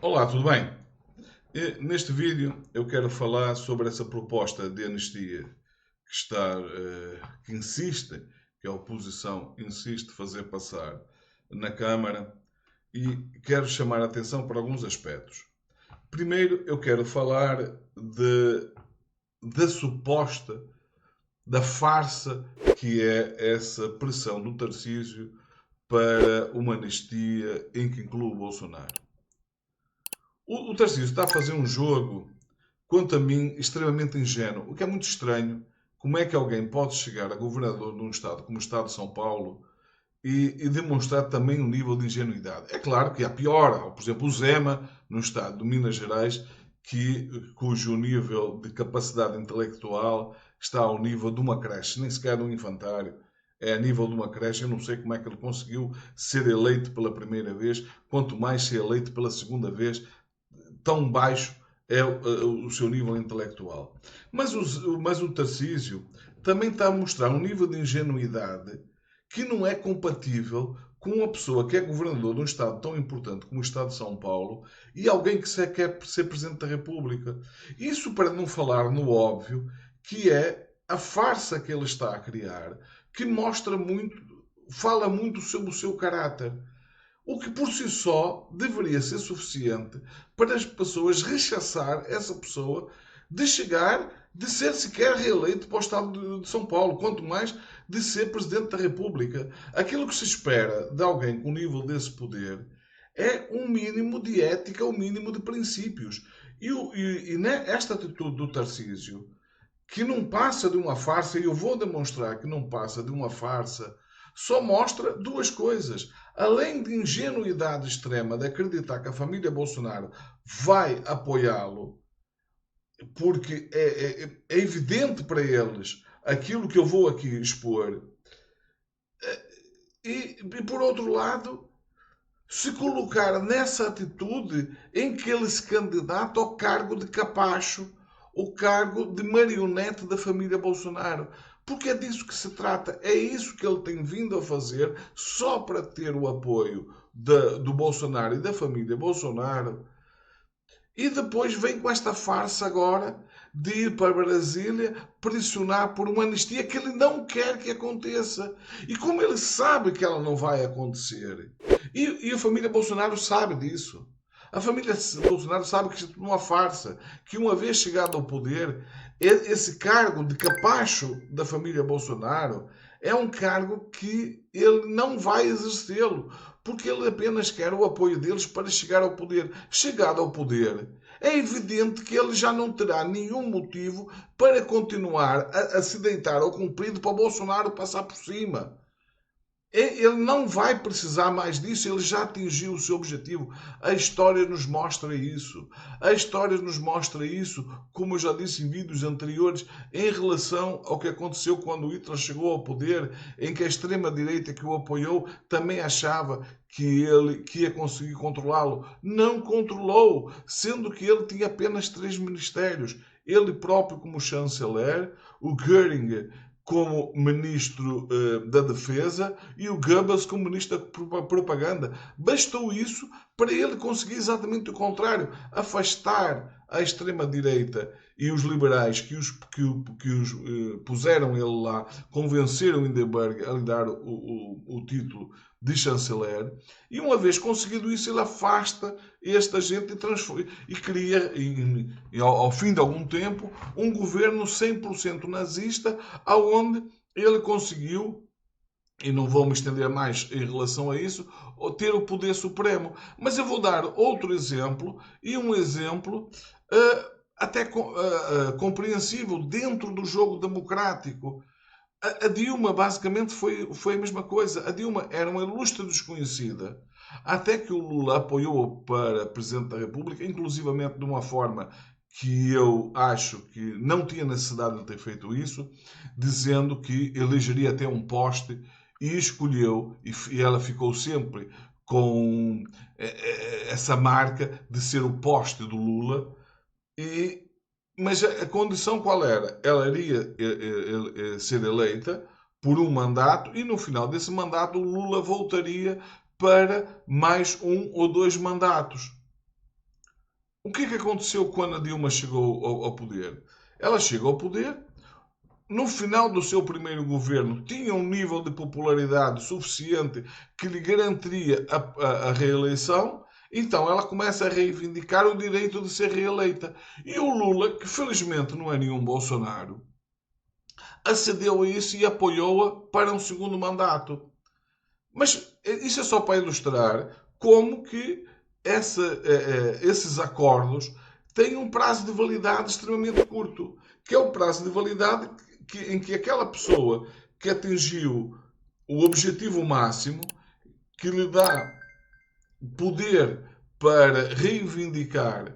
Olá, tudo bem? Neste vídeo eu quero falar sobre essa proposta de anistia que insiste, que a oposição insiste fazer passar na Câmara e quero chamar a atenção para alguns aspectos. Primeiro, eu quero falar da suposta, da farsa que é essa pressão do Tarcísio para uma anistia em que inclua o Bolsonaro. O Tarcísio está a fazer um jogo, quanto a mim, extremamente ingênuo, o que é muito estranho. Como é que alguém pode chegar a governador de um Estado como o Estado de São Paulo e demonstrar também um nível de ingenuidade? É claro que há pior. Há, por exemplo, o Zema, no Estado de Minas Gerais, cujo nível de capacidade intelectual está ao nível de uma creche, nem sequer de um infantário. É a nível de uma creche. Eu não sei como é que ele conseguiu ser eleito pela primeira vez, quanto mais ser eleito pela segunda vez. Tão baixo é o seu nível intelectual. Mas o Tarcísio também está a mostrar um nível de ingenuidade que não é compatível com uma pessoa que é governador de um Estado tão importante como o Estado de São Paulo e alguém que se quer ser Presidente da República. Isso para não falar no óbvio, que é a farsa que ele está a criar, que mostra muito, fala muito sobre o seu caráter. O que por si só deveria ser suficiente para as pessoas rechaçar essa pessoa de chegar, de ser sequer reeleito para o Estado de São Paulo, quanto mais de ser Presidente da República. Aquilo que se espera de alguém com o nível desse poder é um mínimo de ética, um mínimo de princípios. Esta atitude do Tarcísio, que não passa de uma farsa, e eu vou demonstrar que não passa de uma farsa, só mostra duas coisas. Além de ingenuidade extrema de acreditar que a família Bolsonaro vai apoiá-lo, porque é evidente para eles aquilo que eu vou aqui expor, e por outro lado, se colocar nessa atitude em que ele se candidata ao cargo de capacho, o cargo de marionete da família Bolsonaro. Porque é disso que se trata. É isso que ele tem vindo a fazer só para ter o apoio do Bolsonaro e da família Bolsonaro. E depois vem com esta farsa agora de ir para Brasília pressionar por uma anistia que ele não quer que aconteça. E como ele sabe que ela não vai acontecer, e a família Bolsonaro sabe disso. A família Bolsonaro sabe que isto é uma farsa, que uma vez chegado ao poder, esse cargo de capacho da família Bolsonaro é um cargo que ele não vai exercê-lo, porque ele apenas quer o apoio deles para chegar ao poder. Chegado ao poder, é evidente que ele já não terá nenhum motivo para continuar a se deitar ao comprido para o Bolsonaro passar por cima. Ele não vai precisar mais disso, ele já atingiu o seu objetivo. A história nos mostra isso. A história nos mostra isso, como eu já disse em vídeos anteriores, em relação ao que aconteceu quando Hitler chegou ao poder, em que a extrema-direita que o apoiou também achava que ia conseguir controlá-lo. Não controlou, sendo que ele tinha apenas 3 ministérios. Ele próprio como chanceler, o Göring como ministro da Defesa e o Goebbels como ministro da Propaganda. Bastou isso para ele conseguir exatamente o contrário, afastar a extrema-direita e os liberais que os puseram ele lá, convenceram Hindenburg a lhe dar o título de chanceler, e uma vez conseguido isso, ele afasta esta gente e cria, ao fim de algum tempo, um governo 100% nazista, aonde ele conseguiu, e não vou me estender mais em relação a isso, ter o poder supremo. Mas eu vou dar outro exemplo, e um exemplo até compreensível dentro do jogo democrático. A Dilma basicamente foi a mesma coisa. A Dilma era uma ilustre desconhecida, até que o Lula apoiou para Presidente da República, inclusivamente de uma forma que eu acho que não tinha necessidade de ter feito isso, dizendo que elegeria até um poste, e escolheu, e ela ficou sempre com essa marca de ser o poste do Lula, e mas a condição qual era? Ela iria ser eleita por um mandato e no final desse mandato o Lula voltaria para mais um ou dois mandatos. O que é que aconteceu quando a Dilma chegou ao poder? Ela chegou ao poder, no final do seu primeiro governo, tinha um nível de popularidade suficiente que lhe garantiria a reeleição, então ela começa a reivindicar o direito de ser reeleita. E o Lula, que felizmente não é nenhum Bolsonaro, acedeu a isso e apoiou-a para um segundo mandato. Mas isso é só para ilustrar como que esses acordos têm um prazo de validade extremamente curto, que é o prazo de validade em que aquela pessoa que atingiu o objetivo máximo, que lhe dá poder para reivindicar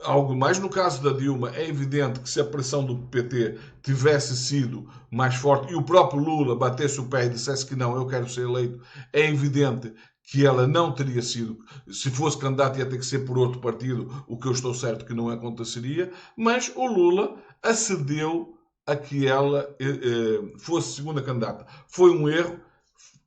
algo mais. No caso da Dilma, é evidente que se a pressão do PT tivesse sido mais forte e o próprio Lula batesse o pé e dissesse que não, eu quero ser eleito, é evidente que ela não teria sido, se fosse candidata ia ter que ser por outro partido, o que eu estou certo que não aconteceria, mas o Lula acedeu a que ela fosse segunda candidata. Foi um erro,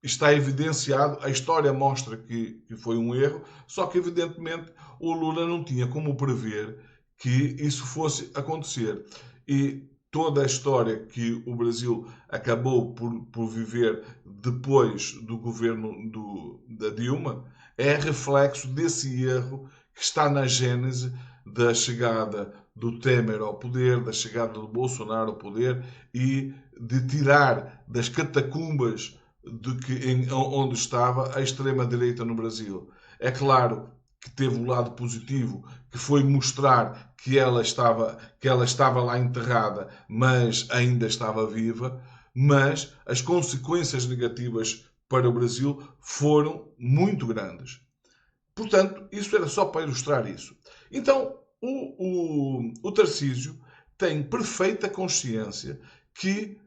está evidenciado, a história mostra que foi um erro, só que evidentemente o Lula não tinha como prever que isso fosse acontecer. E toda a história que o Brasil acabou por viver depois do governo da Dilma é reflexo desse erro que está na gênese da chegada do Temer ao poder, da chegada do Bolsonaro ao poder e de tirar das catacumbas onde estava a extrema-direita no Brasil. É claro que teve um lado positivo, que foi mostrar que ela estava lá enterrada, mas ainda estava viva, mas as consequências negativas para o Brasil foram muito grandes. Portanto, isso era só para ilustrar isso. Então, o Tarcísio tem perfeita consciência que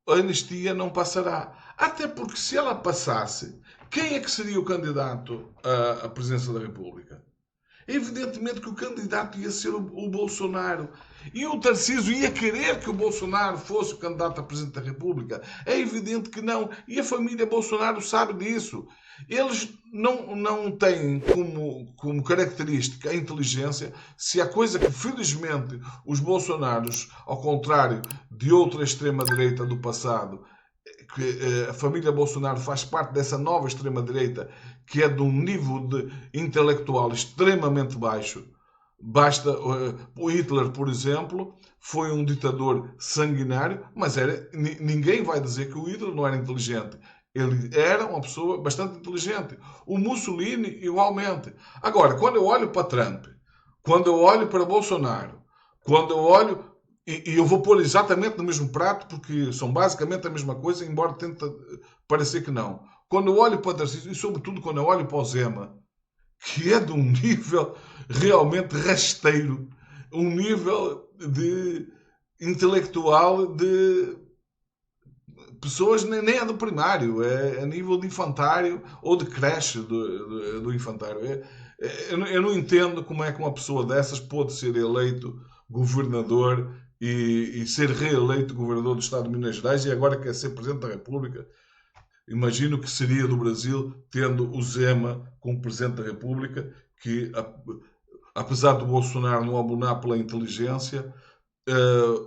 a anistia não passará. Até porque se ela passasse, quem é que seria o candidato à presidência da República? Evidentemente que o candidato ia ser o Bolsonaro. E o Tarcísio ia querer que o Bolsonaro fosse o candidato a Presidente da República. É evidente que não. E a família Bolsonaro sabe disso. Eles não têm como característica a inteligência. Se há coisa que, felizmente, os Bolsonaros, ao contrário de outra extrema-direita do passado, que a família Bolsonaro faz parte dessa nova extrema-direita que é de um nível intelectual extremamente baixo. Basta o Hitler, por exemplo, foi um ditador sanguinário, mas ninguém vai dizer que o Hitler não era inteligente. Ele era uma pessoa bastante inteligente. O Mussolini, igualmente. Agora, quando eu olho para Trump, quando eu olho para Bolsonaro, quando eu olho e eu vou pôr exatamente no mesmo prato, porque são basicamente a mesma coisa, embora tente parecer que não. Quando eu olho para o Tarcísio, e sobretudo quando eu olho para o Zema, que é de um nível realmente rasteiro, um nível de intelectual de pessoas, nem é do primário, é a nível de infantário ou de creche do infantário. Eu não entendo como é que uma pessoa dessas pode ser eleito governador e ser reeleito governador do Estado de Minas Gerais e agora quer ser Presidente da República. Imagino que seria do Brasil tendo o Zema como Presidente da República, que apesar do Bolsonaro não abonar pela inteligência,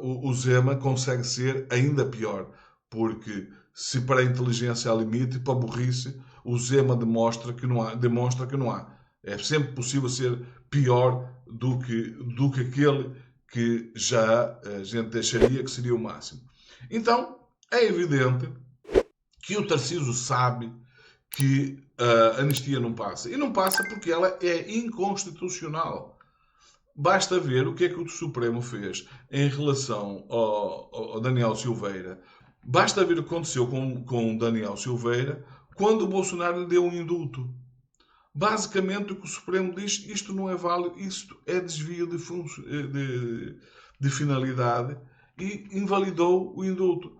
o Zema consegue ser ainda pior, porque se para a inteligência há limite, para a burrice, o Zema demonstra que não há. É sempre possível ser pior do que aquele que já a gente deixaria que seria o máximo. Então, é evidente que o Tarcísio sabe que a anistia não passa. E não passa porque ela é inconstitucional. Basta ver o que é que o Supremo fez em relação ao Daniel Silveira. Basta ver o que aconteceu com Daniel Silveira quando o Bolsonaro lhe deu um indulto. Basicamente o que o Supremo diz, isto não é válido, isto é desvio de finalidade e invalidou o indulto.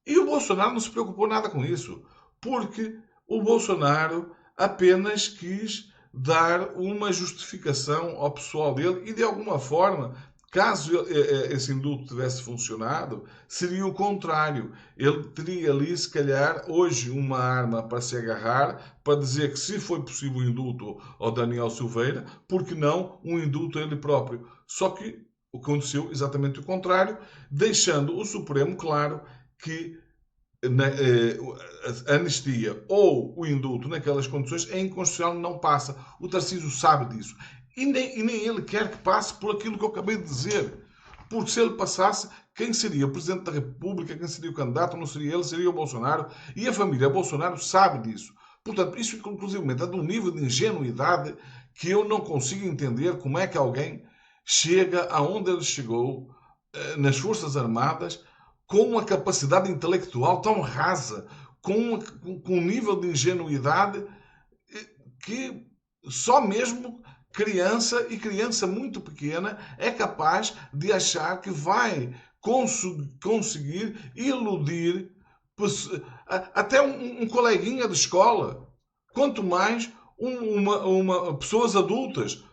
E o Bolsonaro não se preocupou nada com isso, porque o Bolsonaro apenas quis dar uma justificação ao pessoal dele e de alguma forma Caso esse indulto tivesse funcionado, seria o contrário. Ele teria ali, se calhar, hoje uma arma para se agarrar, para dizer que se foi possível o indulto ao Daniel Silveira, porque não um indulto a ele próprio? Só que aconteceu exatamente o contrário, deixando o Supremo claro que a anistia ou o indulto naquelas condições é inconstitucional, não passa. O Tarcísio sabe disso. E nem ele quer que passe por aquilo que eu acabei de dizer. Porque se ele passasse, quem seria o Presidente da República, quem seria o candidato, não seria ele, seria o Bolsonaro. E a família Bolsonaro sabe disso. Portanto, isso inclusive é de um nível de ingenuidade que eu não consigo entender como é que alguém chega aonde ele chegou nas Forças Armadas com uma capacidade intelectual tão rasa, com um nível de ingenuidade que só mesmo criança e criança muito pequena é capaz de achar que vai conseguir iludir até um coleguinha de escola, quanto mais pessoas adultas,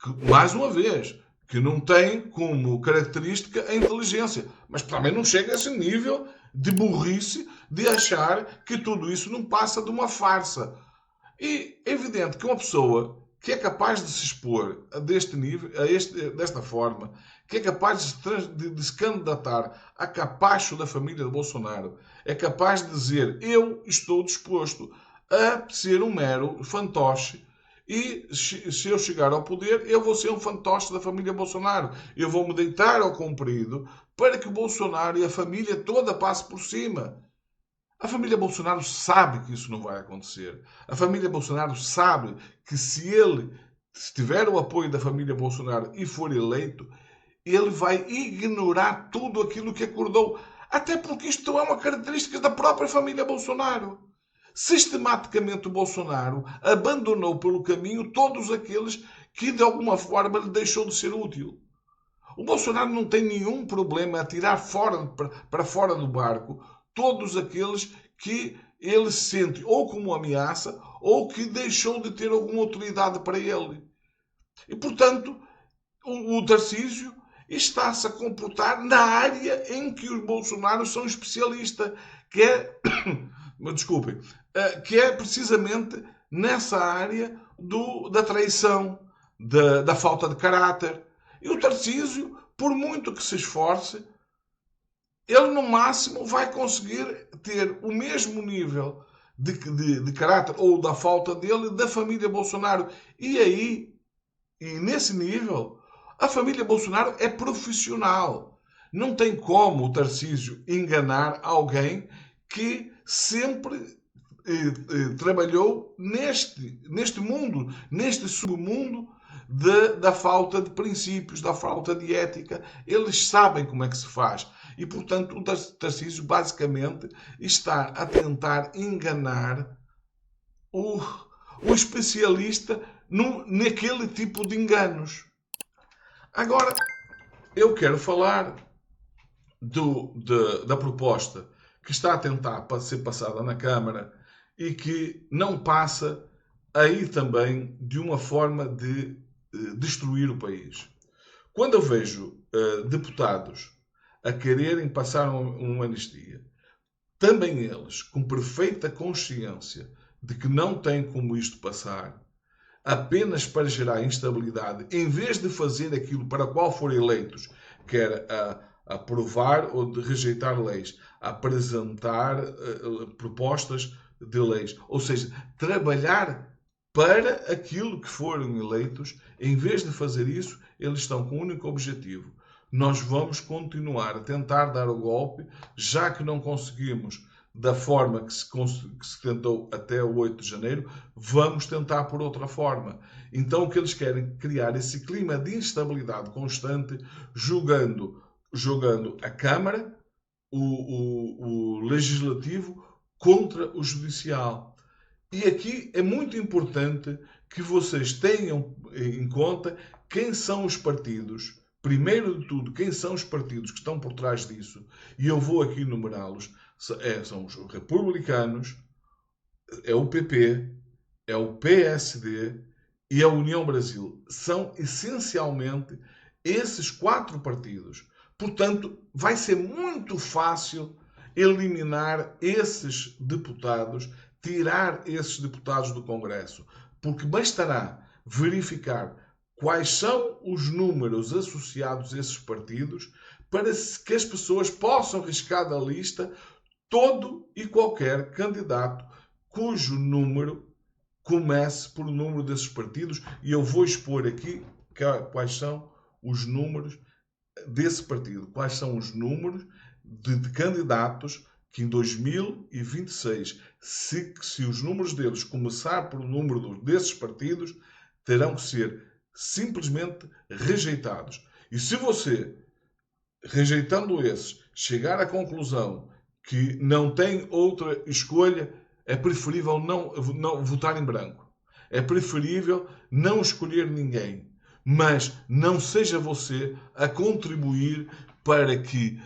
que, mais uma vez, que não têm como característica a inteligência, mas também não chega a esse nível de burrice de achar que tudo isso não passa de uma farsa. E é evidente que uma pessoa que é capaz de se expor deste nível, desta forma, que é capaz de se candidatar a capacho da família de Bolsonaro, é capaz de dizer: eu estou disposto a ser um mero fantoche e se eu chegar ao poder, eu vou ser um fantoche da família Bolsonaro. Eu vou me deitar ao comprido para que o Bolsonaro e a família toda passe por cima. A família Bolsonaro sabe que isso não vai acontecer. A família Bolsonaro sabe que se ele tiver o apoio da família Bolsonaro e for eleito, ele vai ignorar tudo aquilo que acordou. Até porque isto é uma característica da própria família Bolsonaro. Sistematicamente o Bolsonaro abandonou pelo caminho todos aqueles que de alguma forma lhe deixou de ser útil. O Bolsonaro não tem nenhum problema a tirar para fora do barco todos aqueles que ele sente ou como ameaça ou que deixou de ter alguma autoridade para ele. E, portanto, o Tarcísio está-se a comportar na área em que os Bolsonaros são especialistas, que é, desculpem, que é precisamente nessa área da traição, da falta de caráter. E o Tarcísio, por muito que se esforce, ele no máximo vai conseguir ter o mesmo nível de caráter ou da falta dele da família Bolsonaro. E aí, e nesse nível, a família Bolsonaro é profissional. Não tem como o Tarcísio enganar alguém que sempre trabalhou neste mundo, neste submundo da falta de princípios, da falta de ética. Eles sabem como é que se faz. E, portanto, o Tarcísio basicamente está a tentar enganar o, o especialista naquele tipo de enganos. Agora, eu quero falar da proposta que está a tentar ser passada na Câmara e que não passa aí também de uma forma de destruir o país. Quando eu vejo deputados a quererem passar uma anistia, também eles com perfeita consciência de que não têm como isto passar, apenas para gerar instabilidade, em vez de fazer aquilo para o qual foram eleitos, que era aprovar ou de rejeitar leis, apresentar propostas de leis, ou seja, trabalhar para aquilo que foram eleitos, em vez de fazer isso, eles estão com um único objetivo: nós vamos continuar a tentar dar o golpe, já que não conseguimos da forma que se tentou até o 8 de janeiro, vamos tentar por outra forma. Então o que eles querem é criar esse clima de instabilidade constante, jogando a Câmara, o Legislativo, contra o Judicial. E aqui é muito importante que vocês tenham em conta quem são os partidos. Primeiro de tudo, quem são os partidos que estão por trás disso? E eu vou aqui numerá-los. São os republicanos, é o PP, é o PSD e a União Brasil. São essencialmente esses 4 partidos. Portanto, vai ser muito fácil eliminar esses deputados, tirar esses deputados do Congresso, porque bastará verificar quais são os números associados a esses partidos para que as pessoas possam riscar da lista todo e qualquer candidato cujo número comece por número desses partidos, e eu vou expor aqui quais são os números desse partido, quais são os números de candidatos que em 2026, se os números deles começar por número desses partidos, terão que ser simplesmente rejeitados. E se você, rejeitando esses, chegar à conclusão que não tem outra escolha, é preferível não votar em branco. É preferível não escolher ninguém. Mas não seja você a contribuir para que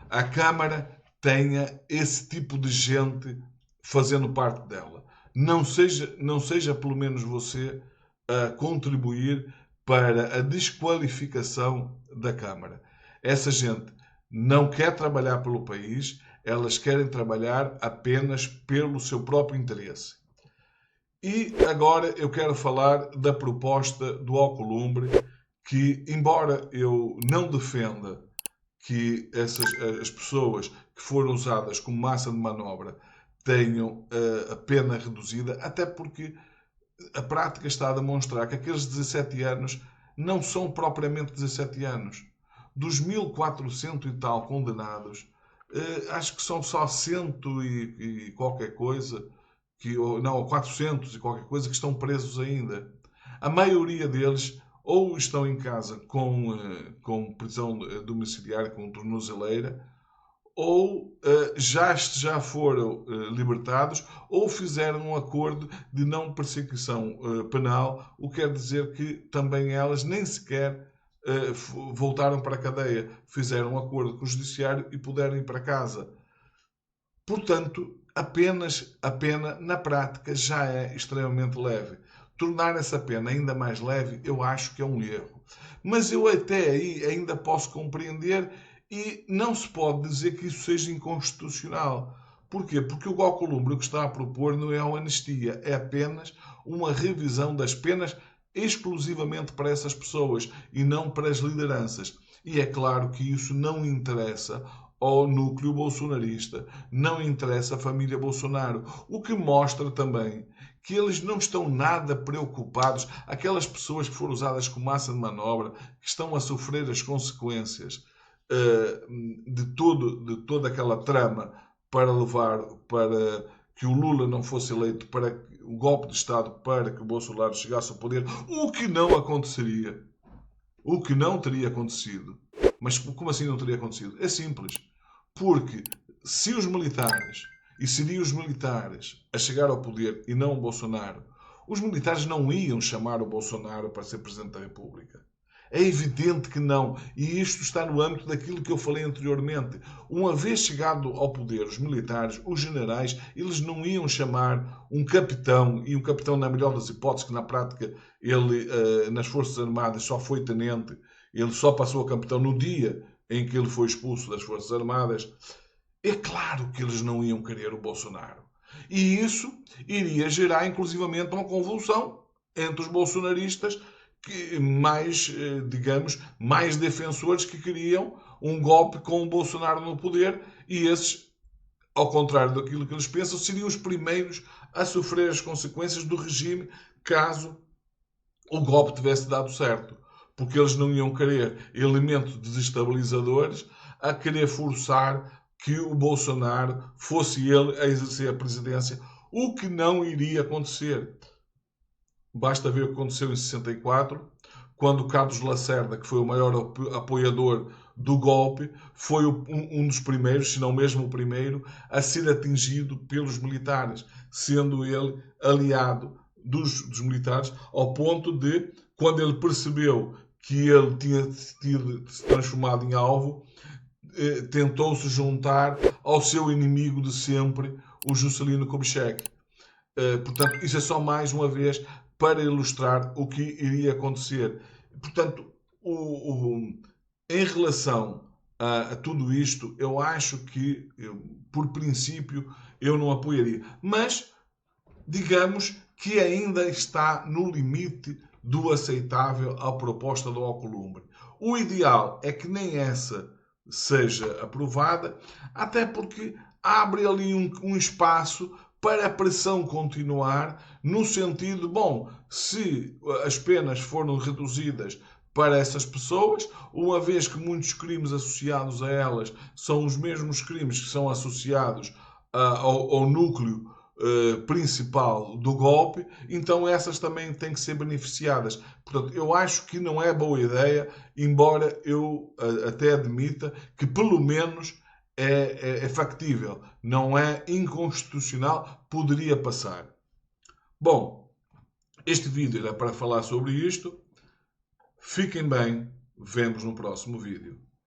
a Câmara tenha esse tipo de gente fazendo parte dela. Não seja pelo menos você a contribuir para a desqualificação da Câmara. Essa gente não quer trabalhar pelo país, elas querem trabalhar apenas pelo seu próprio interesse. E agora eu quero falar da proposta do Alcolumbre, que, embora eu não defenda que as pessoas que foram usadas como massa de manobra tenham a pena reduzida, até porque a prática está a demonstrar que aqueles 17 anos não são propriamente 17 anos. Dos 1.400 e tal condenados, acho que são só 100 e qualquer coisa, não, 400 e qualquer coisa que estão presos ainda. A maioria deles ou estão em casa com prisão domiciliar, com tornozeleira, ou já foram libertados, ou fizeram um acordo de não persecução penal, o que quer dizer que também elas nem sequer voltaram para a cadeia, fizeram um acordo com o judiciário e puderam ir para casa. Portanto, a pena, na prática, já é extremamente leve. Tornar essa pena ainda mais leve, eu acho que é um erro. Mas eu até aí ainda posso compreender e não se pode dizer que isso seja inconstitucional. Porquê? Porque o Alcolumbre o que está a propor não é uma anistia, é apenas uma revisão das penas exclusivamente para essas pessoas e não para as lideranças. E é claro que isso não interessa ao núcleo bolsonarista, não interessa à família Bolsonaro, o que mostra também que eles não estão nada preocupados, aquelas pessoas que foram usadas como massa de manobra, que estão a sofrer as consequências de toda aquela trama para levar para que o Lula não fosse eleito, para o golpe de Estado, para que o Bolsonaro chegasse ao poder, o que não aconteceria, o que não teria acontecido. Mas como assim não teria acontecido? É simples. Porque se os militares, e seriam os militares a chegar ao poder e não o Bolsonaro, os militares não iam chamar o Bolsonaro para ser Presidente da República. É evidente que não. E isto está no âmbito daquilo que eu falei anteriormente. Uma vez chegado ao poder, os militares, os generais, eles não iam chamar um capitão, e um capitão, na melhor das hipóteses, que na prática ele nas Forças Armadas só foi tenente, ele só passou a capitão no dia em que ele foi expulso das Forças Armadas. É claro que eles não iam querer o Bolsonaro. E isso iria gerar, inclusivamente, uma convulsão entre os bolsonaristas, que mais defensores que queriam um golpe com o Bolsonaro no poder, e esses, ao contrário daquilo que eles pensam, seriam os primeiros a sofrer as consequências do regime caso o golpe tivesse dado certo. Porque eles não iam querer elementos desestabilizadores a querer forçar que o Bolsonaro fosse ele a exercer a presidência, o que não iria acontecer. Basta ver o que aconteceu em 64, quando Carlos Lacerda, que foi o maior apoiador do golpe, foi um dos primeiros, se não mesmo o primeiro, a ser atingido pelos militares, sendo ele aliado dos militares, ao ponto de, quando ele percebeu que ele tinha se transformado em alvo, tentou se juntar ao seu inimigo de sempre, o Juscelino Kubitschek. Portanto, isso é só mais uma vez para ilustrar o que iria acontecer. Portanto, em relação a tudo isto, eu acho que, por princípio, eu não apoiaria. Mas, digamos que ainda está no limite do aceitável a proposta do Alcolumbre. O ideal é que nem essa seja aprovada, até porque abre ali um espaço para a pressão continuar, no sentido, bom, se as penas foram reduzidas para essas pessoas, uma vez que muitos crimes associados a elas são os mesmos crimes que são associados ao núcleo principal do golpe, então essas também têm que ser beneficiadas. Portanto, eu acho que não é boa ideia, embora eu até admita que pelo menos é factível, não é inconstitucional, poderia passar. Bom, este vídeo era para falar sobre isto. Fiquem bem, vemos no próximo vídeo.